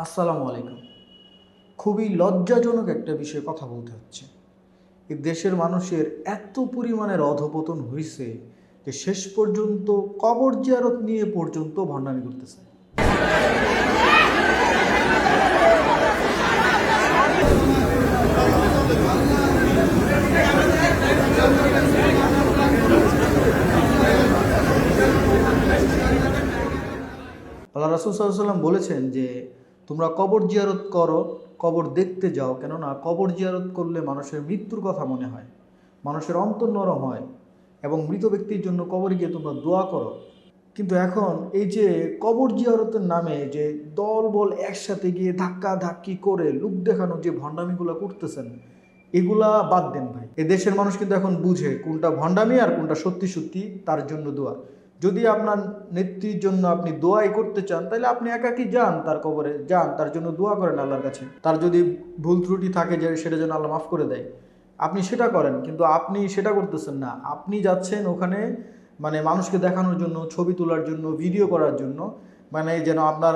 আসসালামু আলাইকুম। খুবই লজ্জাজনক একটা বিষয়ে কথা বলতে হচ্ছে। এই দেশের মানুষের এত পরিমাণের অধঃপতন হইছে যে শেষ পর্যন্ত কবর জিয়ারত নিয়ে পর্যন্ত ভণ্ডামি করতেছে। আল্লাহ রাসূল সাল্লাল্লাহু আলাইহি ওয়াসাল্লাম বলেছেন যে তোমরা কবর জিয়ারত করো, কবর দেখতে যাও, কেননা কবর জিয়ারত করলে মানুষের মৃত্যুর কথা মনে হয়, মানুষের অন্তর নরম হয় এবং মৃত ব্যক্তির জন্য কবরে গিয়ে তোমরা দোয়া করো। কিন্তু এখন এই যে কবর জিয়ারতের নামে যে দলবল একসাথে গিয়ে ধাক্কা ধাক্কি করে লোক দেখানো যে ভণ্ডামিগুলো করতেছেন, এগুলা বাদ দেন ভাই। এ দেশের মানুষ কিন্তু এখন বুঝে কোনটা ভণ্ডামি আর কোনটা সত্যি সত্যি তার জন্য দোয়া। যদি আপনার নেত্রীর জন্য আপনি দোয়াই করতে চান, তাহলে আপনি একাকি যান, তার কবরে যান, তার জন্য দোয়া করেন আল্লাহর কাছে। তার যদি ভুল ত্রুটি থাকে যে সেটা যেন আল্লাহ মাফ করে দেয়, আপনি সেটা করেন। কিন্তু আপনি সেটা করতেছেন না, আপনি যাচ্ছেন ওখানে মানে মানুষকে দেখানোর জন্য, ছবি তোলার জন্য, ভিডিও করার জন্য, মানে যেন আপনার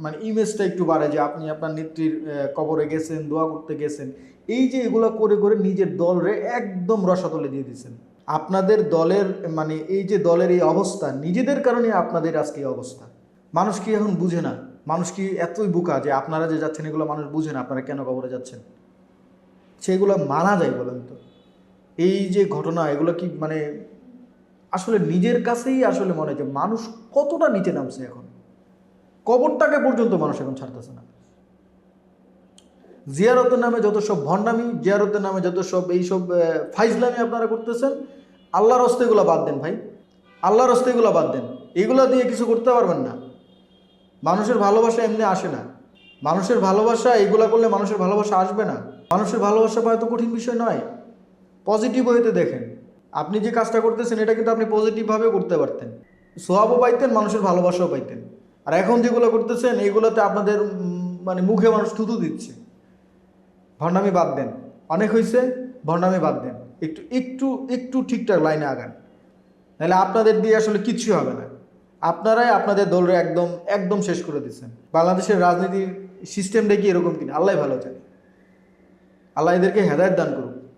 মানে ইমেজটা একটু বাড়ে যে আপনি আপনার নেত্রীর কবরে গেছেন, দোয়া করতে গেছেন। এই যে এগুলো করে করে নিজের দলরে একদম রসাতলে দিয়ে দিচ্ছেন। আপনাদের দলের মানে এই যে দলের এই অবস্থা, নিজেদের কারণে আপনাদের আজকে এই অবস্থা। মানুষ কি এখন বুঝে না? মানুষ কি এতই বোকা যে আপনারা যে যাচ্ছেন এগুলো মানুষ বুঝে না আপনারা কেন কবরে যাচ্ছেন? সেগুলো মানা যায় বলেন তো? এই যে ঘটনা, এগুলো কি মানে আসলে নিজের কাছেই আসলে মনে হয় যে মানুষ কতটা নিচে নামছে এখন। কবরটাকে পর্যন্ত মানুষ এখন ছাড়তেছে না। জিয়ারতের নামে যত সব ভণ্ডামি, জিয়ারতের নামে যত সব এইসব ফাইজলামি আপনারা করতেছেন, আল্লাহর হস্তে এগুলো বাদ দেন ভাই। আল্লাহর হস্তে এগুলো বাদ দেন। এগুলো দিয়ে কিছু করতে পারবেন না। মানুষের ভালোবাসা এমনি আসে না। মানুষের ভালোবাসা এগুলা করলে মানুষের ভালোবাসা আসবে না। মানুষের ভালোবাসা পাওয়া তো কঠিন বিষয় নয়। পজিটিভ ওয়েতে দেখেন। আপনি যে কাজটা করতেছেন এটা কিন্তু আপনি পজিটিভভাবে করতে পারতেন, সোয়াবও পাইতেন, মানুষের ভালোবাসাও পাইতেন। আর এখন যেগুলো করতেছেন এইগুলোতে আপনাদের মানে মুখে মানুষ থুতু দিচ্ছে। ভণ্ডামি বাদ দেন, অনেক হয়েছে, ভণ্ডামি বাদ দেন, একটু একটু একটু ঠিকঠাক লাইনে আগান, নাহলে আপনাদের দিয়ে আসলে কিচ্ছু হবে না। আপনারাই আপনাদের দলরে একদম একদম শেষ করে দিচ্ছেন। বাংলাদেশের রাজনীতির সিস্টেমটা কি এরকম কিনা আল্লাহ ভালো জানে। আল্লাহ এদেরকে হেদায়েত দান করুক।